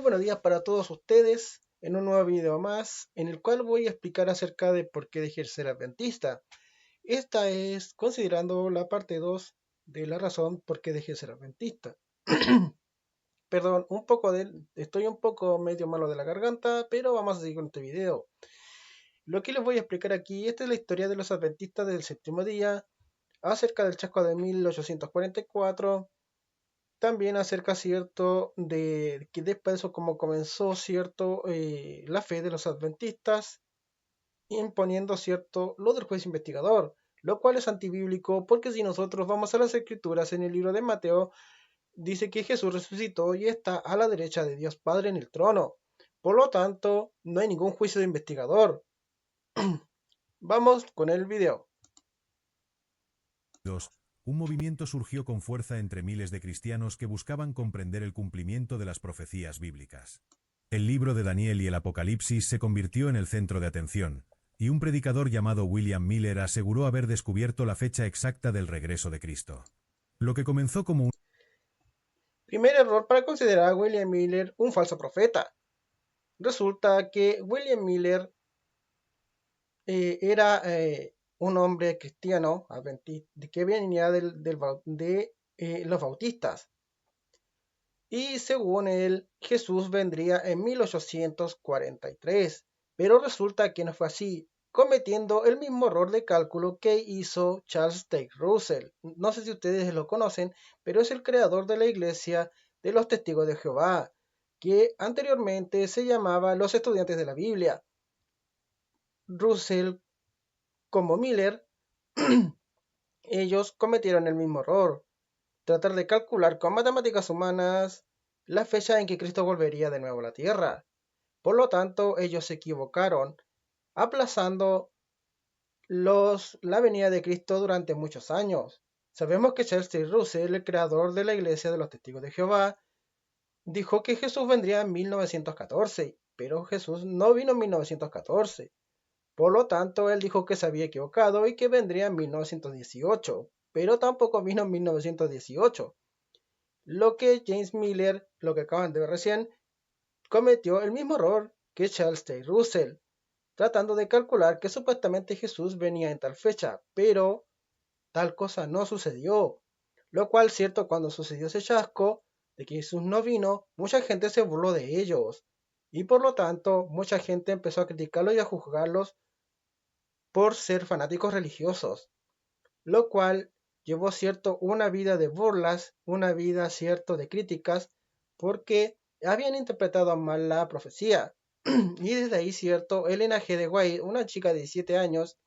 Muy buenos días para todos ustedes en un nuevo video más en el cual voy a explicar acerca de por qué dejé de ser adventista. Esta es considerando la parte 2 de la razón por qué dejé de ser adventista. Perdón, estoy un poco medio malo de la garganta, pero vamos a seguir con este video. Lo que les voy a explicar aquí, esta es la historia de los adventistas del séptimo día, acerca del chasco de 1844. También acerca, cierto, de que después de eso como comenzó, cierto, la fe de los adventistas, imponiendo, cierto, lo del juez investigador, lo cual es antibíblico porque si nosotros vamos a las escrituras en el libro de Mateo, dice que Jesús resucitó y está a la derecha de Dios Padre en el trono. Por lo tanto, no hay ningún juicio de investigador. Vamos con el video. 2. Un movimiento surgió con fuerza entre miles de cristianos que buscaban comprender el cumplimiento de las profecías bíblicas. El libro de Daniel y el Apocalipsis se convirtió en el centro de atención, y un predicador llamado William Miller aseguró haber descubierto la fecha exacta del regreso de Cristo. Lo que comenzó como un Primer error para considerar a William Miller un falso profeta. Resulta que William Miller era un hombre cristiano adventista que venía de los bautistas. Y según él, Jesús vendría en 1843. Pero resulta que no fue así, cometiendo el mismo error de cálculo que hizo Charles Taze Russell. No sé si ustedes lo conocen, pero es el creador de la Iglesia de los Testigos de Jehová, que anteriormente se llamaba los Estudiantes de la Biblia. Russell como Miller, ellos cometieron el mismo error, tratar de calcular con matemáticas humanas la fecha en que Cristo volvería de nuevo a la tierra. Por lo tanto, ellos se equivocaron, aplazando la venida de Cristo durante muchos años. Sabemos que Charles T. Russell, el creador de la Iglesia de los Testigos de Jehová, dijo que Jesús vendría en 1914, pero Jesús no vino en 1914. Por lo tanto, él dijo que se había equivocado y que vendría en 1918, pero tampoco vino en 1918. Lo que James Miller, lo que acaban de ver recién, cometió el mismo error que Charles T. Russell, tratando de calcular que supuestamente Jesús venía en tal fecha, pero tal cosa no sucedió. Lo cual, cierto, cuando sucedió ese chasco de que Jesús no vino, mucha gente se burló de ellos. Y por lo tanto, mucha gente empezó a criticarlos y a juzgarlos por ser fanáticos religiosos, lo cual llevó, cierto, una vida de burlas, una vida, cierto, de críticas, porque habían interpretado mal la profecía. Y desde ahí, cierto, Elena G. de White, una chica de 17 años,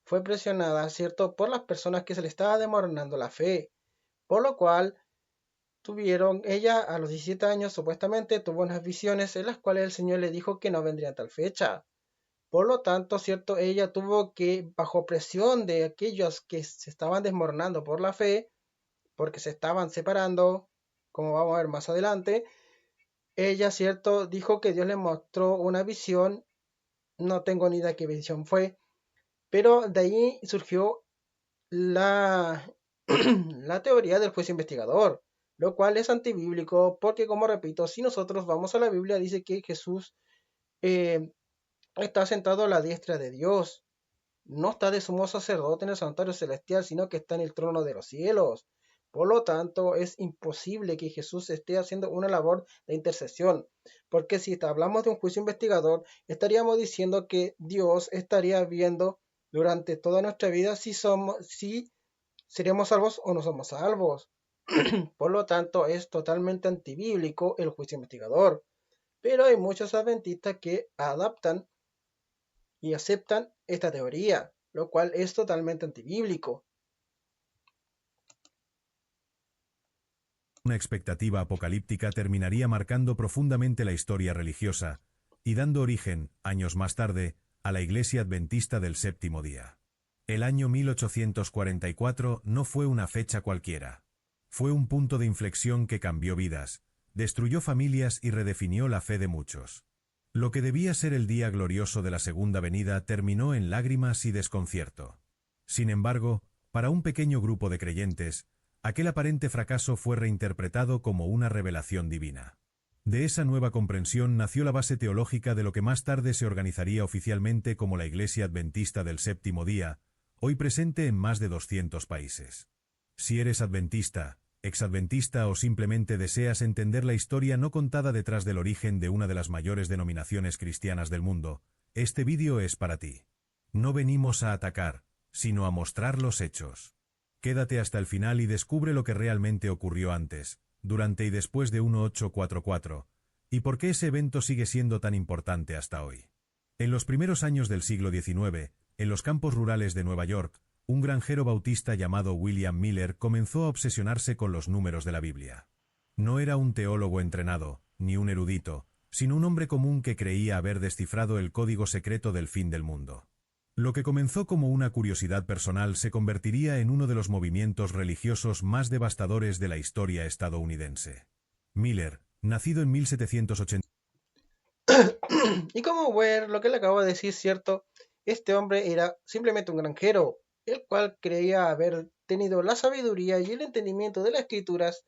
fue presionada, cierto, por las personas que se le estaba desmoronando la fe, por lo cual ella a los 17 años supuestamente tuvo unas visiones en las cuales el Señor le dijo que no vendría a tal fecha. Por lo tanto, cierto, ella tuvo que, bajo presión de aquellos que se estaban desmoronando por la fe, porque se estaban separando, como vamos a ver más adelante, ella, cierto, dijo que Dios le mostró una visión, no tengo ni idea qué visión fue, pero de ahí surgió la, la teoría del juez investigador, lo cual es antibíblico, porque como repito, si nosotros vamos a la Biblia, dice que Jesús eh, está sentado a la diestra de Dios. No está de sumo sacerdote en el santuario celestial, sino que está en el trono de los cielos. Por lo tanto, es imposible que Jesús esté haciendo una labor de intercesión, porque si hablamos de un juicio investigador, estaríamos diciendo que Dios estaría viendo durante toda nuestra vida si seremos salvos o no somos salvos. Por lo tanto, es totalmente antibíblico el juicio investigador. Pero hay muchos adventistas que adaptan y aceptan esta teoría, lo cual es totalmente antibíblico. Una expectativa apocalíptica terminaría marcando profundamente la historia religiosa y dando origen, años más tarde, a la Iglesia Adventista del Séptimo Día. El año 1844 no fue una fecha cualquiera. Fue un punto de inflexión que cambió vidas, destruyó familias y redefinió la fe de muchos. Lo que debía ser el día glorioso de la segunda venida terminó en lágrimas y desconcierto. Sin embargo, para un pequeño grupo de creyentes, aquel aparente fracaso fue reinterpretado como una revelación divina. De esa nueva comprensión nació la base teológica de lo que más tarde se organizaría oficialmente como la Iglesia Adventista del Séptimo Día, hoy presente en más de 200 países. Si eres adventista, exadventista o simplemente deseas entender la historia no contada detrás del origen de una de las mayores denominaciones cristianas del mundo, este vídeo es para ti. No venimos a atacar, sino a mostrar los hechos. Quédate hasta el final y descubre lo que realmente ocurrió antes, durante y después de 1844, y por qué ese evento sigue siendo tan importante hasta hoy. En los primeros años del siglo XIX, en los campos rurales de Nueva York, un granjero bautista llamado William Miller comenzó a obsesionarse con los números de la Biblia. No era un teólogo entrenado, ni un erudito, sino un hombre común que creía haber descifrado el código secreto del fin del mundo. Lo que comenzó como una curiosidad personal se convertiría en uno de los movimientos religiosos más devastadores de la historia estadounidense. Miller, nacido en 1780. Y como ver lo que le acabo de decir, cierto, este hombre era simplemente un granjero, el cual creía haber tenido la sabiduría y el entendimiento de las escrituras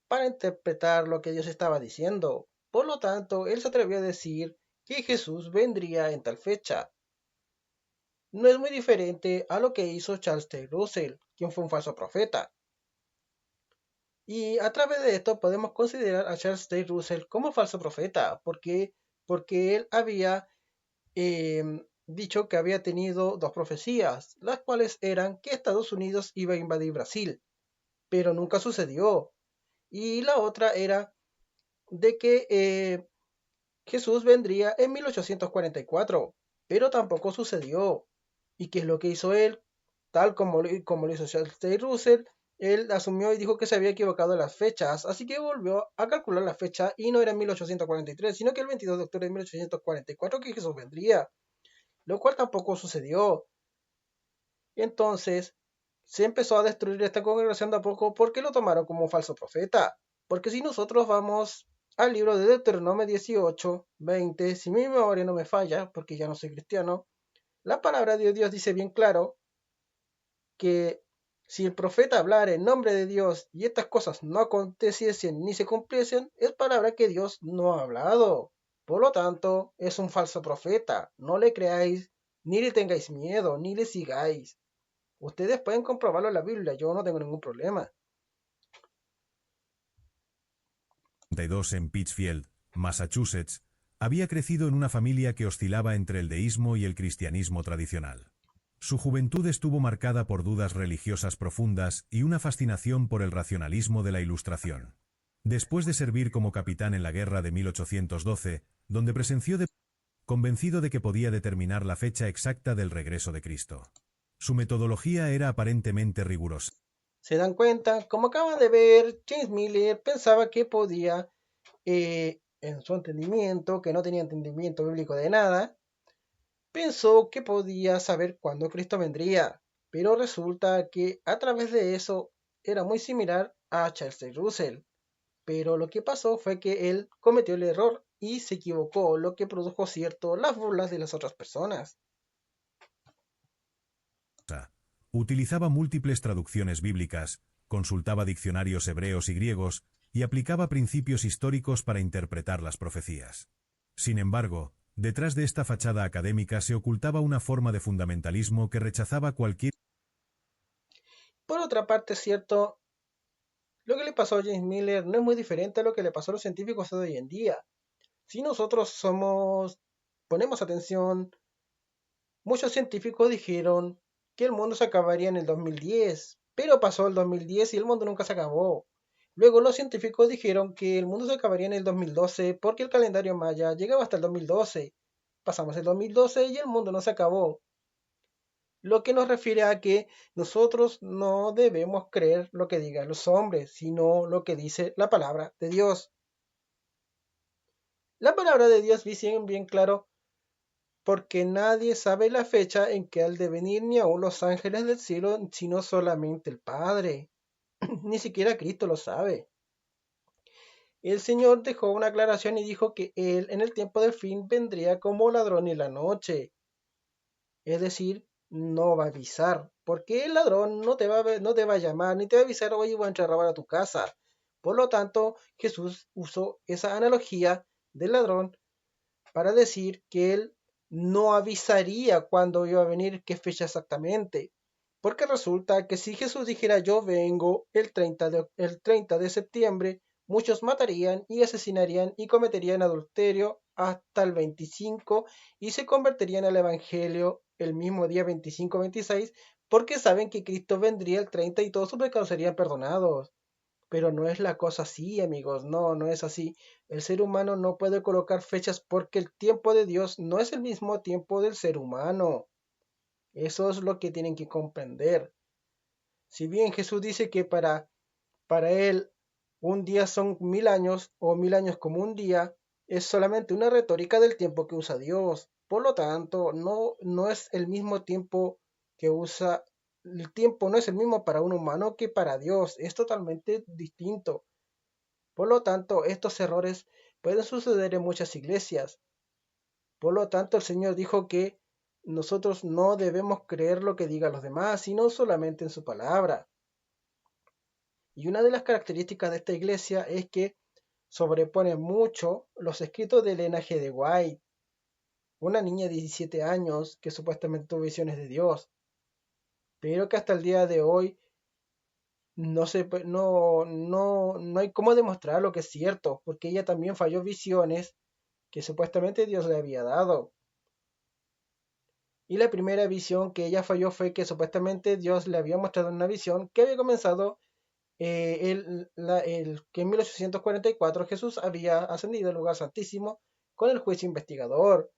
para interpretar lo que Dios estaba diciendo. Por lo tanto, él se atrevió a decir que Jesús vendría en tal fecha. No es muy diferente a lo que hizo Charles T. Russell, quien fue un falso profeta. Y a través de esto podemos considerar a Charles T. Russell como falso profeta, porque él había dicho que había tenido dos profecías, las cuales eran que Estados Unidos iba a invadir Brasil, pero nunca sucedió. Y la otra era de que Jesús vendría en 1844, pero tampoco sucedió. ¿Y qué es lo que hizo él? Tal como lo hizo Charles T. Russell, él asumió y dijo que se había equivocado en las fechas, así que volvió a calcular la fecha y no era en 1843, sino que el 22 de octubre de 1844 que Jesús vendría, lo cual tampoco sucedió. Entonces, se empezó a destruir esta congregación de a poco porque lo tomaron como un falso profeta. Porque si nosotros vamos al libro de Deuteronomio 18, 20, si mi memoria no me falla, porque ya no soy cristiano, la palabra de Dios dice bien claro que si el profeta hablara en nombre de Dios y estas cosas no aconteciesen ni se cumpliesen, es palabra que Dios no ha hablado. Por lo tanto, es un falso profeta. No le creáis, ni le tengáis miedo, ni le sigáis. Ustedes pueden comprobarlo en la Biblia, yo no tengo ningún problema. En Pittsfield, Massachusetts, había crecido en una familia que oscilaba entre el deísmo y el cristianismo tradicional. Su juventud estuvo marcada por dudas religiosas profundas y una fascinación por el racionalismo de la Ilustración. Después de servir como capitán en la guerra de 1812, donde presenció convencido de que podía determinar la fecha exacta del regreso de Cristo. Su metodología era aparentemente rigurosa. ¿Se dan cuenta? Como acaban de ver, James Miller pensaba que podía, en su entendimiento, que no tenía entendimiento bíblico de nada, pensó que podía saber cuándo Cristo vendría, pero resulta que a través de eso era muy similar a Charles T. Russell. Pero lo que pasó fue que él cometió el error y se equivocó, lo que produjo cierto las burlas de las otras personas. Utilizaba múltiples traducciones bíblicas, consultaba diccionarios hebreos y griegos, y aplicaba principios históricos para interpretar las profecías. Sin embargo, detrás de esta fachada académica se ocultaba una forma de fundamentalismo que rechazaba cualquier... Por otra parte, es cierto, lo que le pasó a James Miller no es muy diferente a lo que le pasó a los científicos de hoy en día. Si nosotros ponemos atención, muchos científicos dijeron que el mundo se acabaría en el 2010, pero pasó el 2010 y el mundo nunca se acabó. Luego los científicos dijeron que el mundo se acabaría en el 2012 porque el calendario maya llegaba hasta el 2012. Pasamos el 2012 y el mundo no se acabó. Lo que nos refiere a que nosotros no debemos creer lo que digan los hombres, sino lo que dice la palabra de Dios. La palabra de Dios dice bien claro, porque nadie sabe la fecha en que han de venir ni aun los ángeles del cielo, sino solamente el Padre. Ni siquiera Cristo lo sabe. El Señor dejó una aclaración y dijo que Él en el tiempo del fin vendría como ladrón en la noche. Es decir, no va a avisar, porque el ladrón no te va a llamar ni te va a avisar, oye, voy a entrar a robar a tu casa, Por lo tanto, Jesús usó esa analogía del ladrón para decir que él no avisaría cuándo iba a venir, qué fecha exactamente. Porque resulta que si Jesús dijera yo vengo el 30 de septiembre, muchos matarían y asesinarían y cometerían adulterio hasta el 25 y se convertirían al Evangelio el mismo día 25-26 porque saben que Cristo vendría el 30 y todos sus pecados serían perdonados. Pero no es la cosa así, amigos, no, no es así. El ser humano no puede colocar fechas porque el tiempo de Dios no es el mismo tiempo del ser humano. Eso es lo que tienen que comprender. Si bien Jesús dice que para él un día son 1000 años o 1000 años como un día, es solamente una retórica del tiempo que usa Dios. Por lo tanto, no es el mismo tiempo que usa, el tiempo no es el mismo para un humano que para Dios, es totalmente distinto. Por lo tanto, estos errores pueden suceder en muchas iglesias. Por lo tanto, el Señor dijo que nosotros no debemos creer lo que digan los demás, sino solamente en su palabra. Y una de las características de esta iglesia es que sobrepone mucho los escritos de Elena G. de White, una niña de 17 años que supuestamente tuvo visiones de Dios, pero que hasta el día de hoy no hay cómo demostrar lo que es cierto, porque ella también falló visiones que supuestamente Dios le había dado. Y la primera visión que ella falló fue que supuestamente Dios le había mostrado una visión que había comenzado que en 1844 Jesús había ascendido al lugar santísimo con el juicio investigador.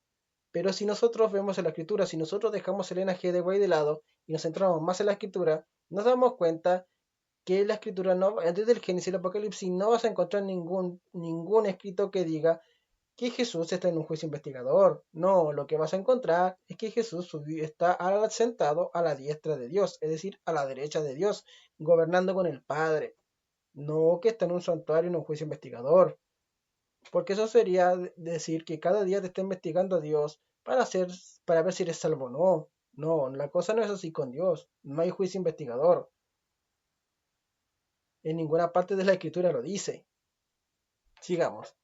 Pero si nosotros vemos en la escritura, si nosotros dejamos el linaje de Güey de lado y nos centramos más en la escritura, nos damos cuenta que la escritura no, desde el Génesis y el Apocalipsis no vas a encontrar ningún escrito que diga que Jesús está en un juicio investigador. No, lo que vas a encontrar es que Jesús está sentado a la diestra de Dios, es decir, a la derecha de Dios, gobernando con el Padre. No que está en un santuario en un juicio investigador. Porque eso sería decir que cada día te está investigando a Dios para ver si eres salvo o no. No, la cosa no es así con Dios. No hay juicio investigador. En ninguna parte de la escritura lo dice. Sigamos.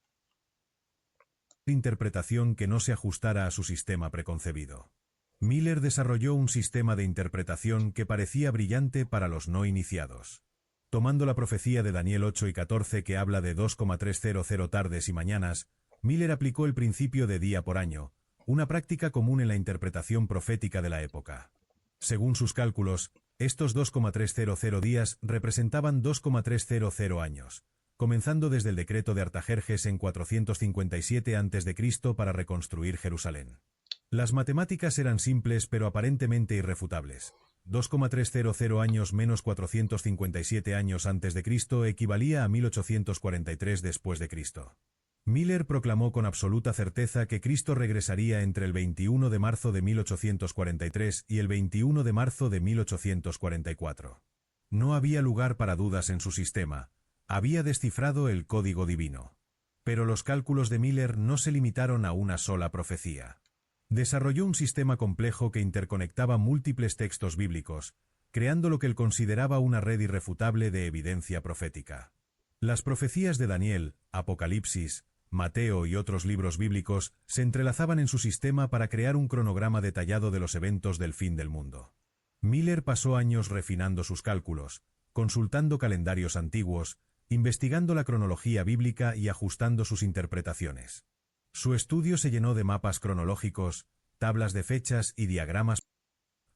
Interpretación que no se ajustara a su sistema preconcebido. Miller desarrolló un sistema de interpretación que parecía brillante para los no iniciados. Tomando la profecía de Daniel 8 y 14 que habla de 2,300 tardes y mañanas, Miller aplicó el principio de día por año, una práctica común en la interpretación profética de la época. Según sus cálculos, estos 2,300 días representaban 2,300 años, comenzando desde el decreto de Artajerjes en 457 a.C. para reconstruir Jerusalén. Las matemáticas eran simples pero aparentemente irrefutables. 2,300 años menos 457 años antes de Cristo equivalía a 1843 después de Cristo. Miller proclamó con absoluta certeza que Cristo regresaría entre el 21 de marzo de 1843 y el 21 de marzo de 1844. No había lugar para dudas en su sistema. Había descifrado el código divino. Pero los cálculos de Miller no se limitaron a una sola profecía. Desarrolló un sistema complejo que interconectaba múltiples textos bíblicos, creando lo que él consideraba una red irrefutable de evidencia profética. Las profecías de Daniel, Apocalipsis, Mateo y otros libros bíblicos se entrelazaban en su sistema para crear un cronograma detallado de los eventos del fin del mundo. Miller pasó años refinando sus cálculos, consultando calendarios antiguos, investigando la cronología bíblica y ajustando sus interpretaciones. Su estudio se llenó de mapas cronológicos, tablas de fechas y diagramas,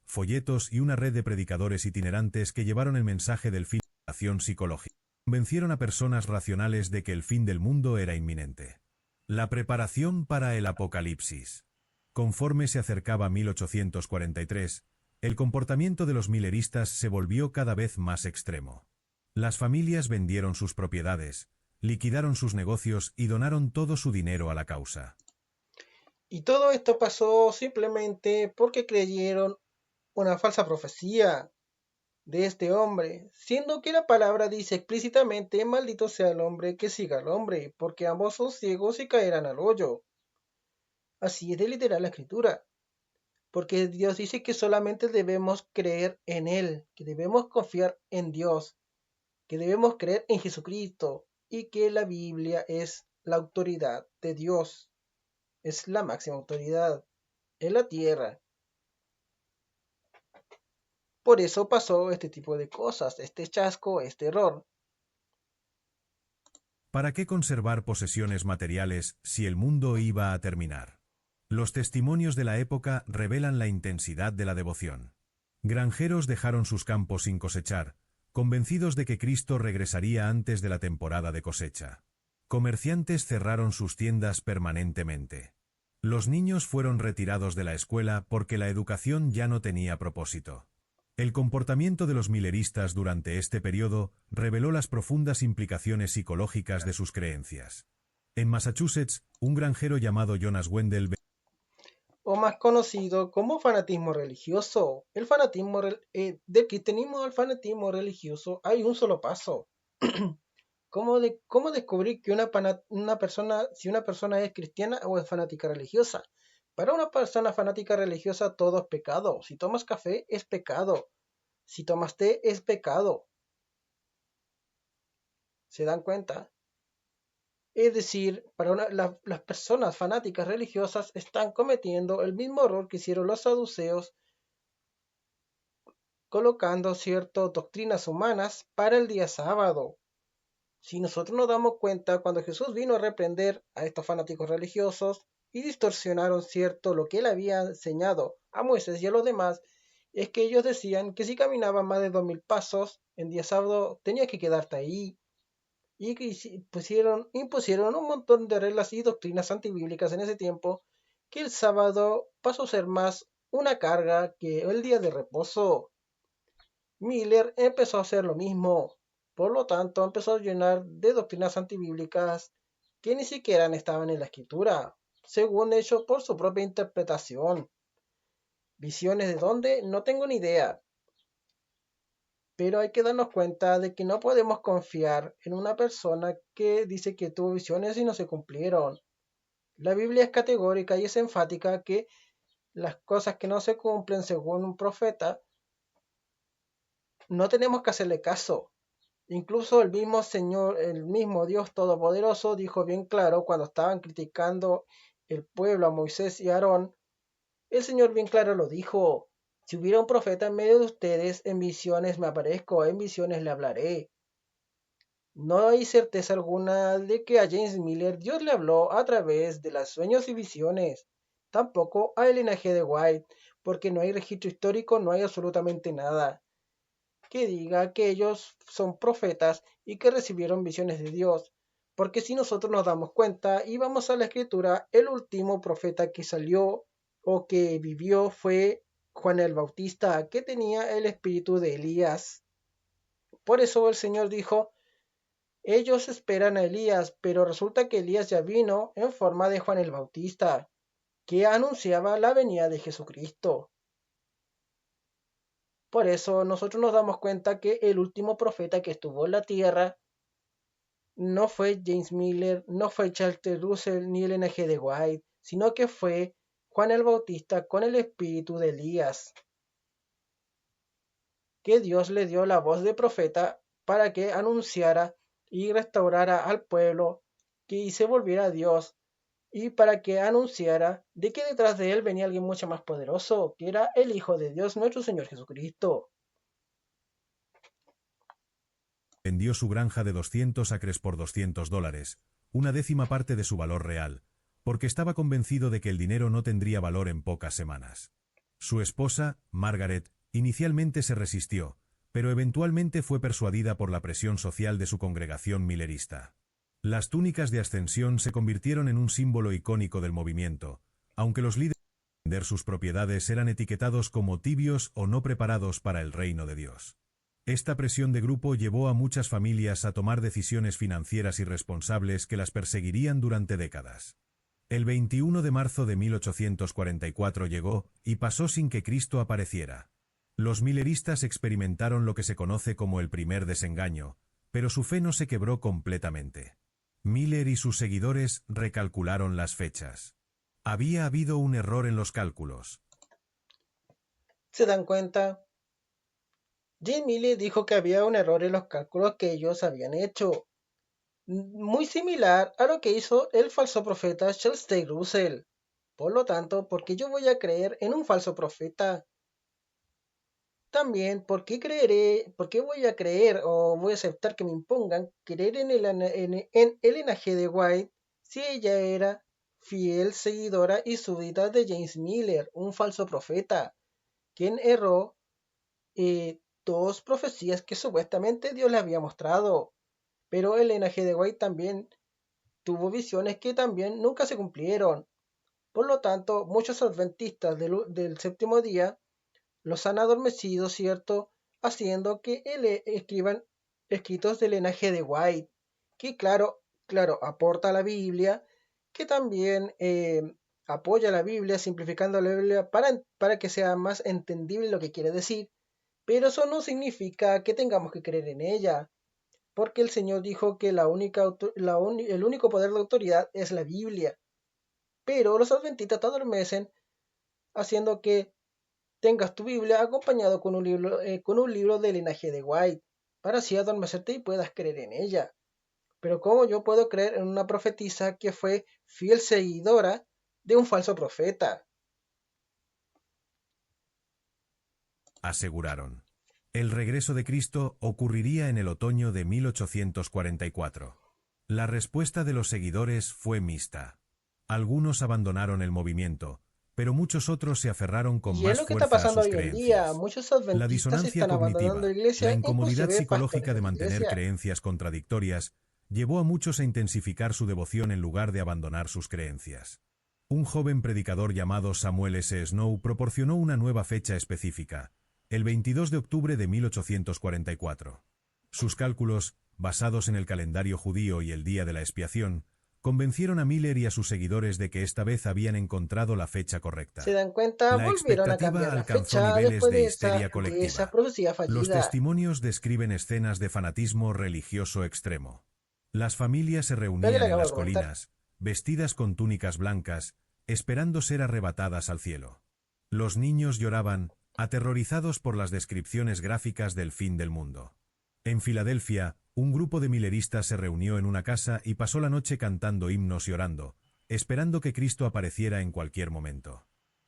folletos y una red de predicadores itinerantes que llevaron el mensaje del fin de la acción psicológica. Convencieron a personas racionales de que el fin del mundo era inminente. La preparación para el apocalipsis. Conforme se acercaba 1843, el comportamiento de los milleristas se volvió cada vez más extremo. Las familias vendieron sus propiedades, liquidaron sus negocios y donaron todo su dinero a la causa. Y todo esto pasó simplemente porque creyeron una falsa profecía de este hombre, siendo que la palabra dice explícitamente, maldito sea el hombre que siga al hombre, porque ambos son ciegos y caerán al hoyo. Así es de literal la escritura, porque Dios dice que solamente debemos creer en Él, que debemos confiar en Dios, que debemos creer en Jesucristo y que la Biblia es la autoridad de Dios, es la máxima autoridad en la tierra. Por eso pasó este tipo de cosas, este chasco, este error. ¿Para qué conservar posesiones materiales si el mundo iba a terminar? Los testimonios de la época revelan la intensidad de la devoción. Granjeros dejaron sus campos sin cosechar, convencidos de que Cristo regresaría antes de la temporada de cosecha. Comerciantes cerraron sus tiendas permanentemente. Los niños fueron retirados de la escuela porque la educación ya no tenía propósito. El comportamiento de los mileristas durante este periodo reveló las profundas implicaciones psicológicas de sus creencias. En Massachusetts, un granjero llamado Jonas Wendell, O más conocido como fanatismo religioso. El fanatismo del cristianismo al fanatismo religioso hay un solo paso. ¿Cómo descubrir que una persona, si una persona es cristiana o es fanática religiosa? Para una persona fanática religiosa todo es pecado. Si tomas café es pecado. Si tomas té es pecado. ¿Se dan cuenta? Es decir, las personas fanáticas religiosas están cometiendo el mismo error que hicieron los saduceos, colocando ciertas doctrinas humanas para el día sábado. Si nosotros nos damos cuenta, cuando Jesús vino a reprender a estos fanáticos religiosos y distorsionaron cierto lo que él había enseñado a Moisés y a los demás, es que ellos decían que si caminaban más de 2000 pasos en día sábado tenía que quedarte ahí, y que impusieron un montón de reglas y doctrinas antibíblicas en ese tiempo, que el sábado pasó a ser más una carga que el día de reposo. Miller empezó a hacer lo mismo, por lo tanto empezó a llenar de doctrinas antibíblicas que ni siquiera estaban en la escritura, según hecho por su propia interpretación. Visiones de dónde, no tengo ni idea, pero hay que darnos cuenta de que no podemos confiar en una persona que dice que tuvo visiones y no se cumplieron. La Biblia es categórica y es enfática que las cosas que no se cumplen según un profeta, no tenemos que hacerle caso. Incluso el mismo Señor, el mismo Dios Todopoderoso dijo bien claro cuando estaban criticando el pueblo a Moisés y a Aarón, el Señor bien claro lo dijo: si hubiera un profeta en medio de ustedes, en visiones me aparezco, en visiones le hablaré. No hay certeza alguna de que a James Miller Dios le habló a través de los sueños y visiones. Tampoco a el linaje de White, porque no hay registro histórico, no hay absolutamente nada que diga que ellos son profetas y que recibieron visiones de Dios. Porque si nosotros nos damos cuenta y vamos a la escritura, el último profeta que salió o que vivió fue Juan el Bautista, que tenía el espíritu de Elías. Por eso el Señor dijo: ellos esperan a Elías, pero resulta que Elías ya vino en forma de Juan el Bautista, que anunciaba la venida de Jesucristo. Por eso nosotros nos damos cuenta que el último profeta que estuvo en la tierra no fue James Miller, no fue Charles Russell ni el N.G. de White, sino que fue Juan el Bautista con el espíritu de Elías, que Dios le dio la voz de profeta para que anunciara y restaurara al pueblo, que se volviera a Dios, y para que anunciara de que detrás de él venía alguien mucho más poderoso, que era el Hijo de Dios, nuestro Señor Jesucristo. vendió su granja de 200 acres por $200, una décima parte de su valor real, porque estaba convencido de que el dinero no tendría valor en pocas semanas. Su esposa, Margaret, inicialmente se resistió, pero eventualmente fue persuadida por la presión social de su congregación millerista. Las túnicas de ascensión se convirtieron en un símbolo icónico del movimiento, aunque los líderes de vender sus propiedades eran etiquetados como tibios o no preparados para el reino de Dios. Esta presión de grupo llevó a muchas familias a tomar decisiones financieras irresponsables que las perseguirían durante décadas. El 21 de marzo de 1844 llegó, y pasó sin que Cristo apareciera. Los milleristas experimentaron lo que se conoce como el primer desengaño, pero su fe no se quebró completamente. Miller y sus seguidores recalcularon las fechas. Había habido un error en los cálculos. ¿Se dan cuenta? James Miller dijo que había un error en los cálculos que ellos habían hecho, muy similar a lo que hizo el falso profeta Charles Taze Russell. Por lo tanto, ¿por qué yo voy a creer en un falso profeta? También, por qué voy a creer o voy a aceptar que me impongan creer en el linaje de White si ella era fiel seguidora y súbdita de James Miller, un falso profeta, quien erró dos profecías que supuestamente Dios le había mostrado? Pero el linaje de White también tuvo visiones que también nunca se cumplieron. Por lo tanto, muchos adventistas del séptimo día los han adormecido, ¿cierto? Haciendo que escriban escritos del linaje de White, que claro, aporta a la Biblia, que también apoya la Biblia, simplificando la Biblia para que sea más entendible lo que quiere decir. Pero eso no significa que tengamos que creer en ella, porque el Señor dijo que el único poder de autoridad es la Biblia. Pero los adventistas te adormecen haciendo que tengas tu Biblia acompañado con un libro del linaje de White, para así adormecerte y puedas creer en ella. Pero ¿cómo yo puedo creer en una profetisa que fue fiel seguidora de un falso profeta? Aseguraron. El regreso de Cristo ocurriría en el otoño de 1844. La respuesta de los seguidores fue mixta. Algunos abandonaron el movimiento, pero muchos otros se aferraron con Y es más lo que está fuerza a pasando sus hoy en día. creencias. Muchos La adventistas disonancia están abandonando la cognitiva, la iglesia, incomodidad inclusive psicológica pastores de de la mantener iglesia. creencias contradictorias, llevó a muchos a intensificar su devoción en lugar de abandonar sus creencias. Un joven predicador llamado Samuel S. Snow proporcionó una nueva fecha específica, el 22 de octubre de 1844. Sus cálculos, basados en el calendario judío y el día de la expiación, convencieron a Miller y a sus seguidores de que esta vez habían encontrado la fecha Se correcta. dan cuenta, La volvieron a expectativa cambiar la alcanzó fecha niveles después de histeria de esa colectiva. profecía Los fallida. testimonios describen escenas de fanatismo religioso extremo. Las familias se Lo que le reunían en acabo de las comentar. colinas, vestidas con túnicas blancas, esperando ser arrebatadas al cielo. Los niños lloraban, aterrorizados por las descripciones gráficas del fin del mundo. En Filadelfia, un grupo de mileristas se reunió en una casa y pasó la noche cantando himnos y orando, esperando que Cristo apareciera en cualquier momento.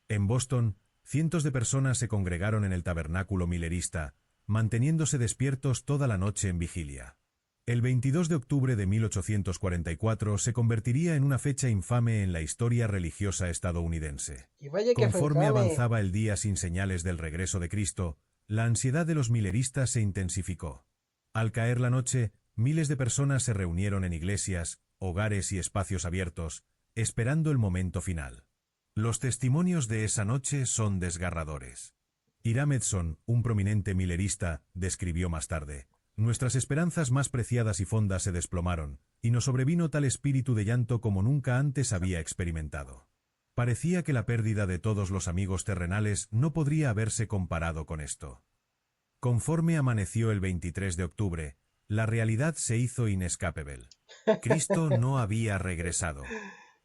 En Boston, cientos de personas se congregaron en el tabernáculo milerista, manteniéndose despiertos toda la noche en vigilia. El 22 de octubre de 1844 se convertiría en una fecha infame en la historia religiosa estadounidense. Y vaya que fue Conforme infame. avanzaba el día sin señales del regreso de Cristo, la ansiedad de los mileristas se intensificó. Al caer la noche, miles de personas se reunieron en iglesias, hogares y espacios abiertos, esperando el momento final. Los testimonios de esa noche son desgarradores. Hiram Edson, un prominente milerista, describió más tarde: nuestras esperanzas más preciadas y fondas se desplomaron, y nos sobrevino tal espíritu de llanto como nunca antes había experimentado. Parecía que la pérdida de todos los amigos terrenales no podría haberse comparado con esto. Conforme amaneció el 23 de octubre, la realidad se hizo inescapable. Cristo no había regresado.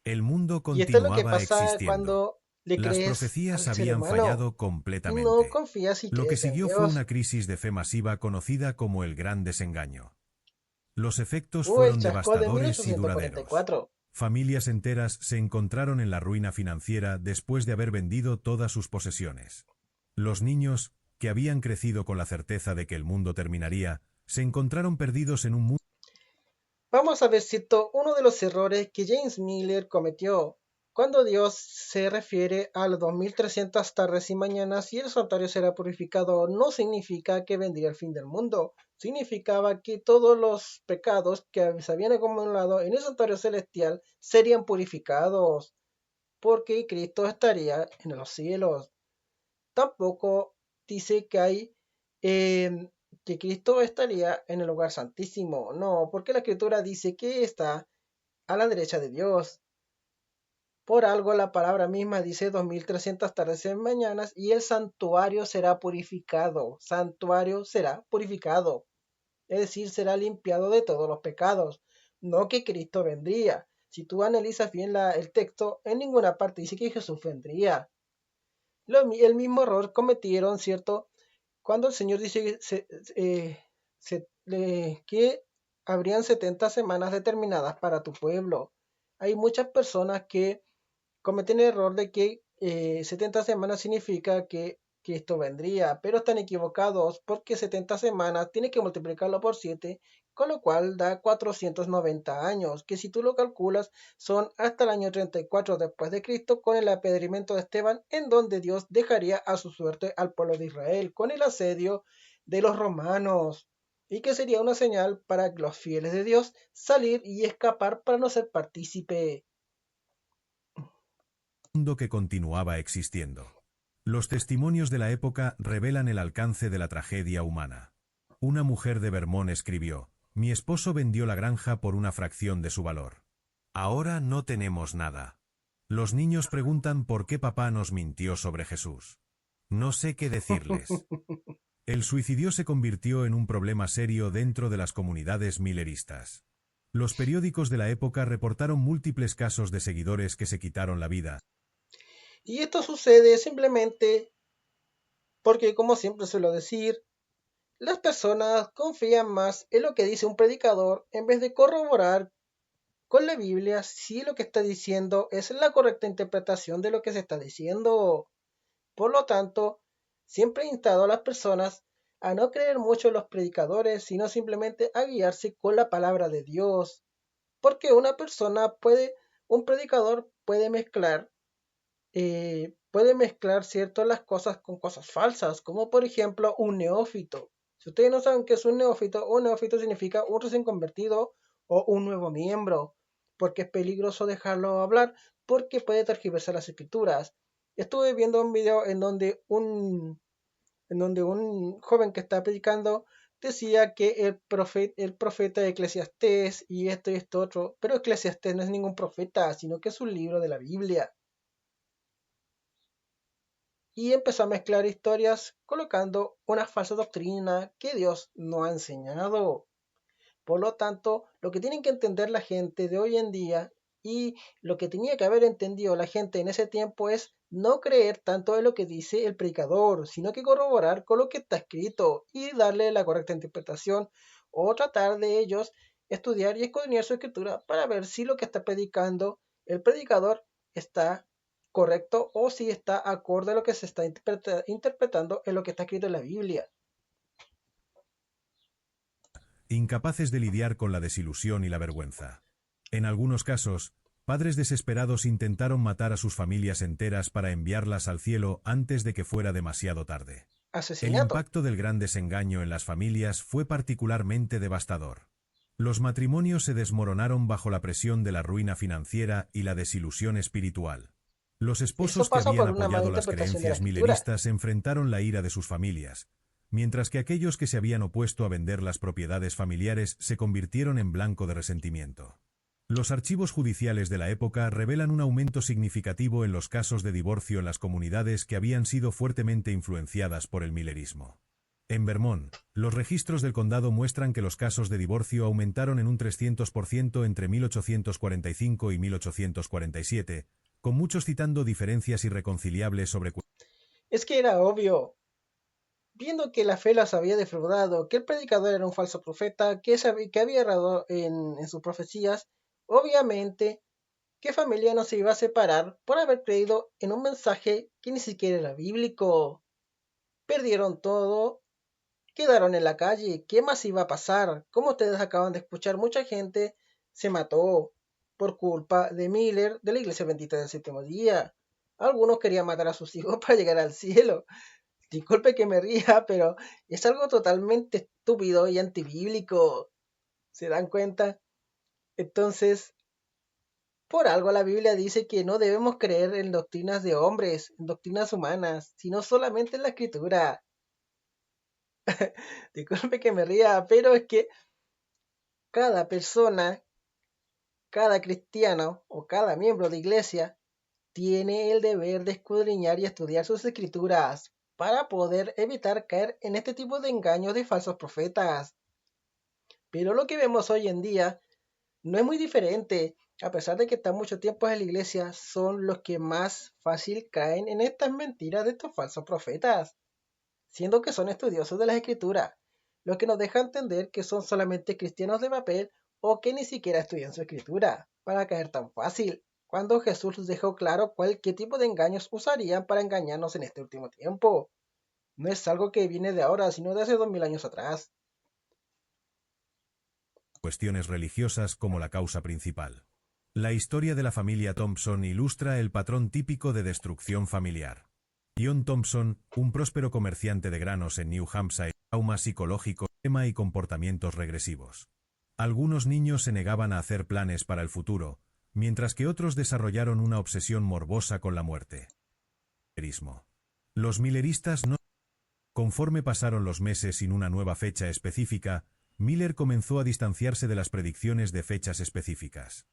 El mundo Y esto es lo que continuaba pasa existiendo. cuando le Las crees profecías al ser habían humano fallado y no completamente. confías y Lo que crees en siguió fue Dios. una crisis de fe masiva conocida como el Gran Desengaño. Los efectos O el fueron chasco de devastadores y duraderos. 1844. Familias enteras se encontraron en la ruina financiera después de haber vendido todas sus posesiones. Los niños, que habían crecido con la certeza de que el mundo terminaría, se encontraron perdidos en un mundo. Vamos a ver cierto uno de los errores que James Miller cometió. Cuando Dios se refiere a las 2300 tardes y mañanas y el santuario será purificado, no significa que vendría el fin del mundo. Significaba que todos los pecados que se habían acumulado en el santuario celestial serían purificados, porque Cristo estaría en los cielos. Tampoco dice eh, que Cristo estaría en el lugar santísimo. No, porque la escritura dice que está a la derecha de Dios. Por algo la palabra misma dice 2300 tardes y mañanas y el santuario será purificado. Santuario será purificado. Es decir, será limpiado de todos los pecados. No que Cristo vendría. Si tú analizas bien el texto, en ninguna parte dice que Jesús vendría. El mismo error cometieron, ¿cierto? cuando el Señor dice que habrían 70 semanas determinadas para tu pueblo. Hay muchas personas que cometen el error de que 70 semanas significa que esto vendría, pero están equivocados porque 70 semanas tiene que multiplicarlo por 7, con lo cual da 490 años, que si tú lo calculas son hasta el año 34 después de Cristo con el apedreamiento de Esteban, en donde Dios dejaría a su suerte al pueblo de Israel con el asedio de los romanos, y que sería una señal para los fieles de Dios salir y escapar para no ser partícipe. Mundo que continuaba existiendo. Los testimonios de la época revelan el alcance de la tragedia humana. Una mujer de Vermont escribió: "Mi esposo vendió la granja por una fracción de su valor. Ahora no tenemos nada. Los niños preguntan por qué papá nos mintió sobre Jesús. No sé qué decirles". El suicidio se convirtió en un problema serio dentro de las comunidades milleristas. Los periódicos de la época reportaron múltiples casos de seguidores que se quitaron la vida. Y esto sucede simplemente porque, como siempre suelo decir, las personas confían más en lo que dice un predicador en vez de corroborar con la Biblia si lo que está diciendo es la correcta interpretación de lo que se está diciendo. Por lo tanto, siempre he instado a las personas a no creer mucho en los predicadores, sino simplemente a guiarse con la palabra de Dios. Porque un predicador puede mezclar cierto las cosas con cosas falsas, como por ejemplo un neófito. Si ustedes no saben qué es un neófito significa un recién convertido o un nuevo miembro, porque es peligroso dejarlo hablar, porque puede tergiversar las escrituras. Estuve viendo un video en donde un joven que está predicando decía que el profeta de Eclesiastés y esto otro, pero Eclesiastés no es ningún profeta, sino que es un libro de la Biblia. Y empezó a mezclar historias colocando una falsa doctrina que Dios no ha enseñado. Por lo tanto, lo que tienen que entender la gente de hoy en día y lo que tenía que haber entendido la gente en ese tiempo es no creer tanto en lo que dice el predicador, sino que corroborar con lo que está escrito y darle la correcta interpretación o tratar de ellos estudiar y escudriñar su escritura para ver si lo que está predicando el predicador está correcto o si está acorde a lo que se está interpretando en lo que está escrito en la Biblia. Incapaces de lidiar con la desilusión y la vergüenza. En algunos casos, padres desesperados intentaron matar a sus familias enteras para enviarlas al cielo antes de que fuera demasiado tarde. El Asesinato. impacto del gran desengaño en las familias fue particularmente devastador. Los matrimonios se desmoronaron bajo la presión de la ruina financiera y la desilusión espiritual. Los Eso esposos que pasa habían por una mala apoyado las interpretación de la creencias escritura. mileristas enfrentaron la ira de sus familias, mientras que aquellos que se habían opuesto a vender las propiedades familiares se convirtieron en blanco de resentimiento. Los archivos judiciales de la época revelan un aumento significativo en los casos de divorcio en las comunidades que habían sido fuertemente influenciadas por el millerismo. En Vermont, los registros del condado muestran que los casos de divorcio aumentaron en un 300% entre 1845 y 1847, con muchos citando diferencias irreconciliables sobre Es que era obvio, viendo que la fe las había defraudado, que el predicador era un falso profeta, que había errado en sus profecías, obviamente, ¿qué familia no se iba a separar por haber creído en un mensaje que ni siquiera era bíblico? Perdieron todo, quedaron en la calle, ¿qué más iba a pasar? Como ustedes acaban de escuchar, mucha gente se mató por culpa de Miller de la Iglesia Bendita del Séptimo Día. Algunos querían matar a sus hijos para llegar al cielo. Disculpe que me ría, pero es algo totalmente estúpido y antibíblico. ¿Se dan cuenta? Entonces, por algo la Biblia dice que no debemos creer en doctrinas de hombres, en doctrinas humanas, sino solamente en la escritura. Disculpe que me ría, pero es que cada persona, cada cristiano o cada miembro de iglesia tiene el deber de escudriñar y estudiar sus escrituras para poder evitar caer en este tipo de engaños de falsos profetas. Pero lo que vemos hoy en día no es muy diferente. A pesar de que están mucho tiempo en la iglesia, son los que más fácil caen en estas mentiras de estos falsos profetas. siendo que son estudiosos de las escrituras, lo que nos deja entender que son solamente cristianos de papel o que ni siquiera estudian su escritura, para caer tan fácil, cuando Jesús dejó claro qué tipo de engaños usarían para engañarnos en este último tiempo. No es algo que viene de ahora, sino de hace 2000 años atrás. Cuestiones religiosas como la causa principal. La historia de la familia Thompson ilustra el patrón típico de destrucción familiar. John Thompson, un próspero comerciante de granos en New Hampshire, trauma psicológico, tema y comportamientos regresivos. Algunos niños se negaban a hacer planes para el futuro, mientras que otros desarrollaron una obsesión morbosa con la muerte. Los milleristas no. Conforme pasaron los meses sin una nueva fecha específica, Miller comenzó a distanciarse de las predicciones de fechas específicas.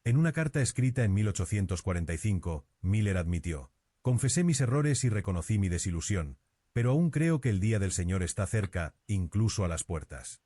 En una carta escrita en 1845, Miller admitió: confesé mis errores y reconocí mi desilusión, pero aún creo que el día del Señor está cerca, incluso a las puertas.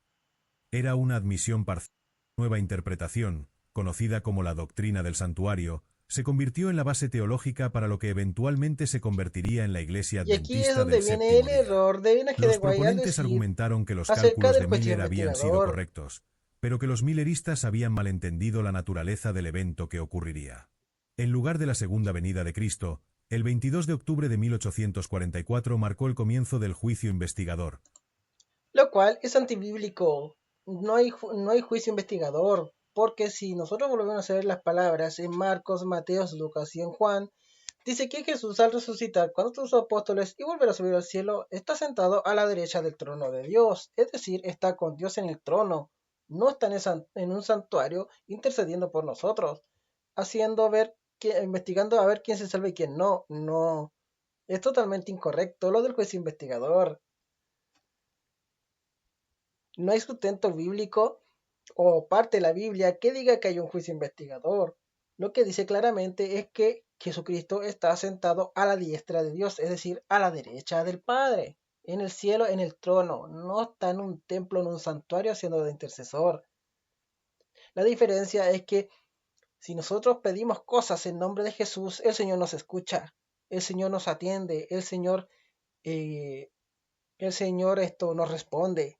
Era una admisión parcial. Nueva interpretación, conocida como la doctrina del santuario, se convirtió en la base teológica para lo que eventualmente se convertiría en la Iglesia Y aquí es Adventista donde del viene el Séptimo Día. error de N. G. de Los White al proponentes decir argumentaron que los acerca cálculos del de juicio Miller habían sido investigador, correctos, pero que los milleristas habían malentendido la naturaleza del evento que ocurriría. En lugar de la segunda venida de Cristo, el 22 de octubre de 1844 marcó el comienzo del juicio investigador. lo cual es antibíblico. No hay juicio investigador, porque si nosotros volvemos a ver las palabras en Marcos, Mateos, Lucas y en Juan, dice que Jesús al resucitar con sus apóstoles y volver a subir al cielo, está sentado a la derecha del trono de Dios, es decir, está con Dios en el trono, no está en un santuario intercediendo por nosotros, investigando a ver quién se salva y quién no. No, es totalmente incorrecto lo del juicio investigador. No hay sustento bíblico o parte de la Biblia que diga que hay un juicio investigador. Lo que dice claramente es que Jesucristo está sentado a la diestra de Dios, es decir, a la derecha del Padre, en el cielo, en el trono. No está en un templo, en un santuario haciendo de intercesor. La diferencia es que si nosotros pedimos cosas en nombre de Jesús, el Señor nos escucha, el Señor nos atiende, eh, el Señor esto nos responde.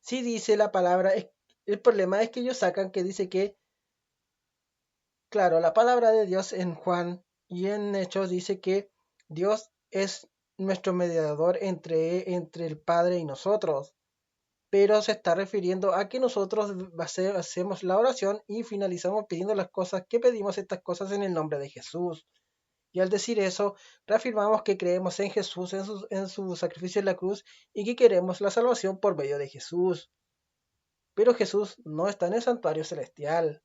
Si dice la palabra, el problema es que ellos sacan que dice que, claro, la palabra de Dios en Juan y en Hechos dice que Dios es nuestro mediador entre el Padre y nosotros, pero se está refiriendo a que nosotros hacemos la oración y finalizamos pidiendo las cosas, que pedimos estas cosas en el nombre de Jesús. Y al decir eso, reafirmamos que creemos en Jesús, en su sacrificio en la cruz, y que queremos la salvación por medio de Jesús. Pero Jesús no está en el santuario celestial.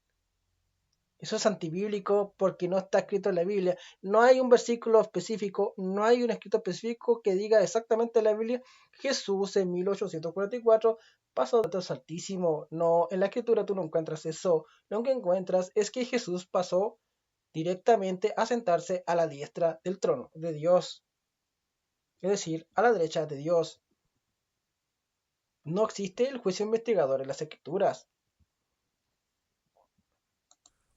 Eso es antibíblico porque no está escrito en la Biblia. No hay un versículo específico, no hay un escrito específico que diga exactamente en la Biblia: Jesús en 1844 pasó de Dios altísimo. No, en la escritura tú no encuentras eso. Lo que encuentras es que Jesús pasó directamente a sentarse a la diestra del trono de Dios, es decir, a la derecha de Dios. No existe el juicio investigador en las escrituras.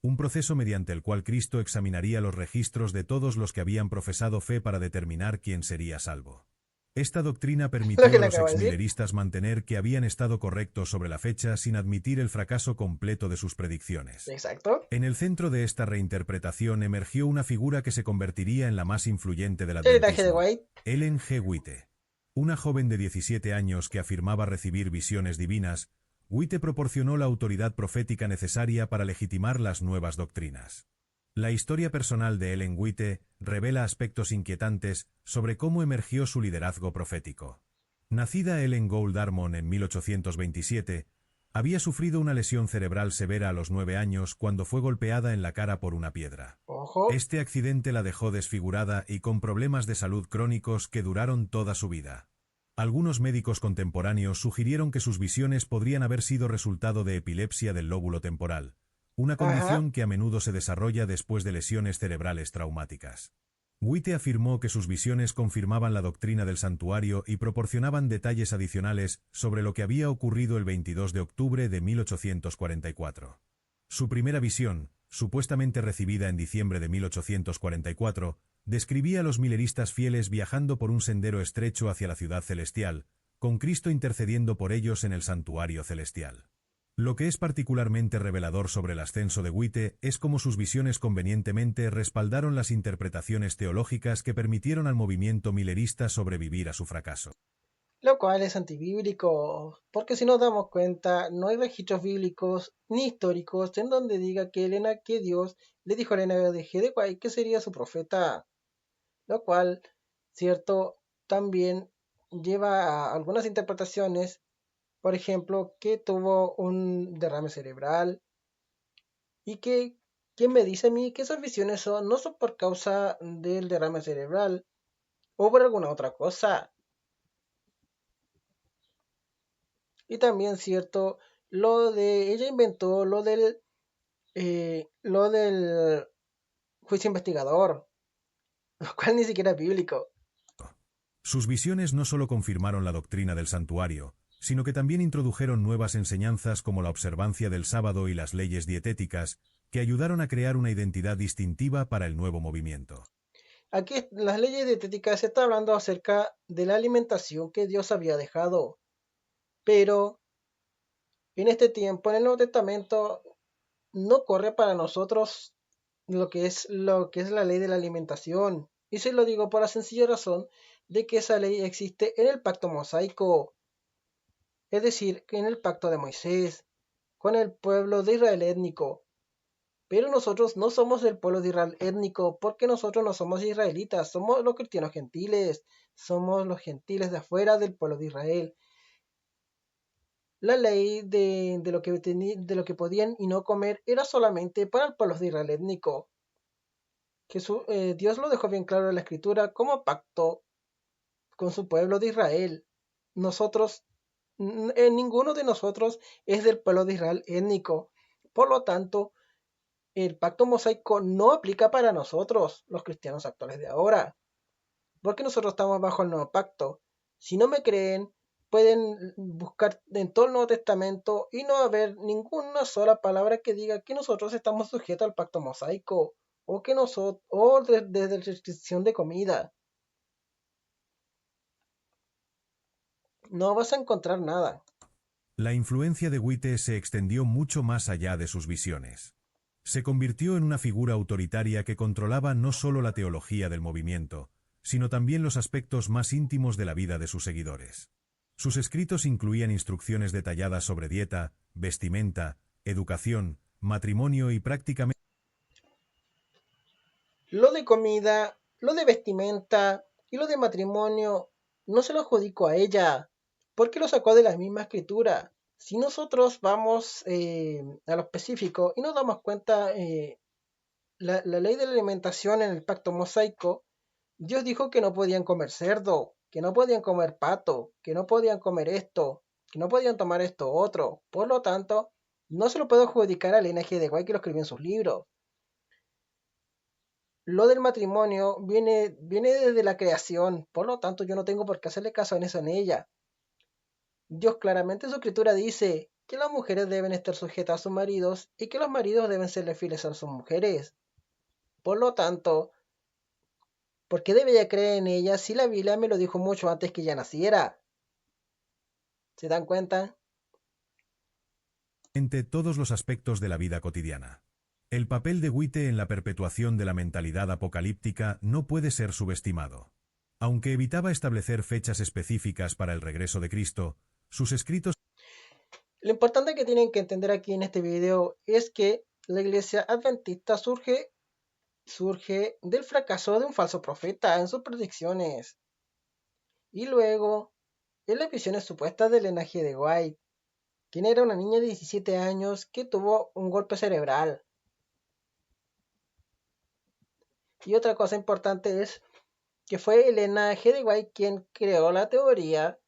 Un proceso mediante el cual Cristo examinaría los registros de todos los que habían profesado fe para determinar quién sería salvo. Esta doctrina permitió Lo que a le los acabo de decir. exmilleristas mantener que habían estado correctos sobre la fecha sin admitir el fracaso completo de sus predicciones. Exacto. En el centro de esta reinterpretación emergió una figura que se convertiría en la más influyente del El N. G. de adventismo: White. Ellen G. White. Una joven de 17 años que afirmaba recibir visiones divinas, White proporcionó la autoridad profética necesaria para legitimar las nuevas doctrinas. La historia personal de Ellen White revela aspectos inquietantes sobre cómo emergió su liderazgo profético. Nacida Ellen Gould Darmon en 1827, había sufrido una lesión cerebral severa a los 9 años cuando fue golpeada en la cara por una piedra. Ojo. Este accidente la dejó desfigurada y con problemas de salud crónicos que duraron toda su vida. Algunos médicos contemporáneos sugirieron que sus visiones podrían haber sido resultado de epilepsia del lóbulo temporal, una condición que a menudo se desarrolla después de lesiones cerebrales traumáticas. White afirmó que sus visiones confirmaban la doctrina del santuario y proporcionaban detalles adicionales sobre lo que había ocurrido el 22 de octubre de 1844. Su primera visión, supuestamente recibida en diciembre de 1844, Describía a los mileristas fieles viajando por un sendero estrecho hacia la ciudad celestial, con Cristo intercediendo por ellos en el santuario celestial. Lo que es particularmente revelador sobre el ascenso de Witte es cómo sus visiones convenientemente respaldaron las interpretaciones teológicas que permitieron al movimiento milerista sobrevivir a su fracaso. Lo cual es antibíblico, porque si nos damos cuenta, no hay registros bíblicos ni históricos en donde diga que Dios le dijo a Elena de G. de White que sería su profeta, lo cual, cierto, también lleva a algunas interpretaciones, por ejemplo, que tuvo un derrame cerebral y que, ¿quién me dice a mí que esas visiones no son por causa del derrame cerebral o por alguna otra cosa? Y también, cierto, ella inventó lo del juicio investigador, lo cual ni siquiera es bíblico. Sus visiones no solo confirmaron la doctrina del santuario, sino que también introdujeron nuevas enseñanzas como la observancia del sábado y las leyes dietéticas, que ayudaron a crear una identidad distintiva para el nuevo movimiento. Aquí las leyes dietéticas se está hablando acerca de la alimentación que Dios había dejado, pero en este tiempo, en el Nuevo Testamento, no corre para nosotros lo que es la ley de la alimentación. Y se lo digo por la sencilla razón de que esa ley existe en el pacto mosaico, es decir, en el pacto de Moisés, con el pueblo de Israel étnico. Pero nosotros no somos del pueblo de Israel étnico, porque nosotros no somos israelitas, somos los cristianos gentiles, somos los gentiles de afuera del pueblo de Israel. La ley de lo que podían y no comer era solamente para el pueblo de Israel étnico. Dios lo dejó bien claro en la escritura como pacto con su pueblo de Israel. Nosotros, ninguno de nosotros es del pueblo de Israel étnico. Por lo tanto, el pacto mosaico no aplica para nosotros, los cristianos actuales de ahora, porque nosotros estamos bajo el nuevo pacto. Si no me creen, pueden buscar en todo el Nuevo Testamento y no haber ninguna sola palabra que diga que nosotros estamos sujetos al pacto mosaico o que nosotros o de restricción de comida. No vas a encontrar nada. La influencia de Witte se extendió mucho más allá de sus visiones. Se convirtió en una figura autoritaria que controlaba no solo la teología del movimiento, sino también los aspectos más íntimos de la vida de sus seguidores. Sus escritos incluían instrucciones detalladas sobre dieta, vestimenta, educación, matrimonio y prácticamente Lo de comida, lo de vestimenta y lo de matrimonio no se lo adjudico a ella, porque lo sacó de la misma escritura. Si nosotros vamos a lo específico y nos damos cuenta, la ley de la alimentación en el pacto mosaico, Dios dijo que no podían comer cerdo, que no podían comer pato, que no podían comer esto, que no podían tomar esto otro. Por lo tanto, no se lo puedo adjudicar al linaje de Guay que lo escribió en sus libros. Lo del matrimonio viene desde la creación, por lo tanto yo no tengo por qué hacerle caso en eso en ella. Dios claramente en su escritura dice que las mujeres deben estar sujetas a sus maridos y que los maridos deben serle fieles a sus mujeres. Por lo tanto, ¿por qué debería creer en ella si la Biblia me lo dijo mucho antes que ella naciera? ¿Se dan cuenta? todos los aspectos de la vida cotidiana. El papel de Witte en la perpetuación de la mentalidad apocalíptica no puede ser subestimado. Aunque evitaba establecer fechas específicas para el regreso de Cristo, sus escritos Lo importante que tienen que entender aquí en este video es que la iglesia adventista surge del fracaso de un falso profeta en sus predicciones. Y luego, en las visiones supuestas del linaje de White, quien era una niña de 17 años que tuvo un golpe cerebral. Y otra cosa importante es que fue Elena G. de White quien creó la teoría.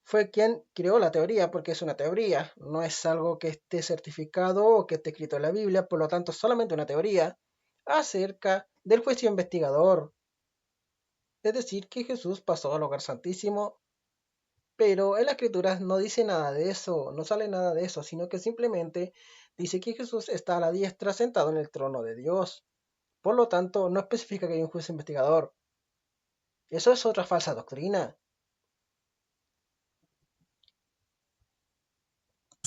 Fue quien creó la teoría porque es una teoría, no es algo que esté certificado o que esté escrito en la Biblia, por lo tanto es solamente una teoría acerca del juicio investigador. Es decir, que Jesús pasó al lugar santísimo, pero en las escrituras no dice nada de eso, no sale nada de eso, sino que simplemente dice que Jesús está a la diestra sentado en el trono de Dios. Por lo tanto, no especifica que hay un juez investigador. Eso es otra falsa doctrina.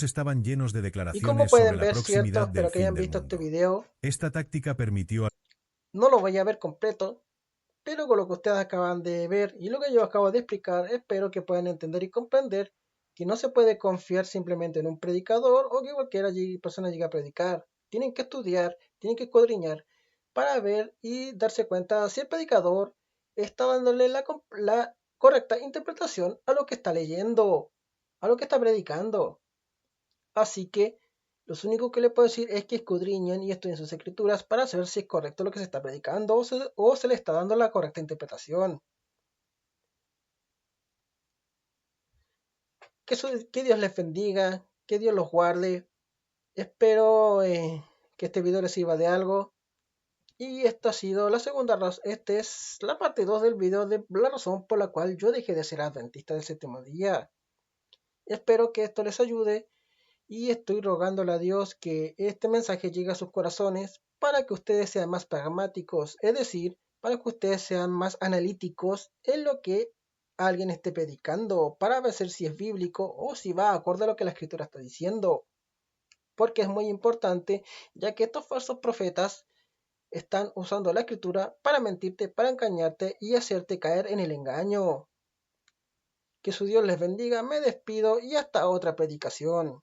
estaban llenos de Y como declaraciones sobre pueden la ver, cierto, proximidad del espero que fin hayan del visto este mundo. video. Esta táctica permitió No lo voy a ver completo, pero con lo que ustedes acaban de ver y lo que yo acabo de explicar, espero que puedan entender y comprender que no se puede confiar simplemente en un predicador o que cualquier persona llegue a predicar. Tienen que estudiar, tienen que escudriñar para ver y darse cuenta si el predicador está dándole la correcta interpretación a lo que está leyendo, a lo que está predicando. Así que lo único que le puedo decir es que escudriñen y estudien sus escrituras para saber si es correcto lo que se está predicando o se le está dando la correcta interpretación. Que Dios les bendiga, que Dios los guarde. Espero que este video les sirva de algo. Y esta ha sido la segunda razón. Esta es la parte 2 del video de la razón por la cual yo dejé de ser adventista del séptimo día. Espero que esto les ayude y estoy rogándole a Dios que este mensaje llegue a sus corazones para que ustedes sean más pragmáticos, es decir, para que ustedes sean más analíticos en lo que alguien esté predicando, para ver si es bíblico o si va acorde a lo que la escritura está diciendo, porque es muy importante, ya que estos falsos profetas están usando la escritura para mentirte, para engañarte y hacerte caer en el engaño. Que su Dios les bendiga, me despido y hasta otra predicación.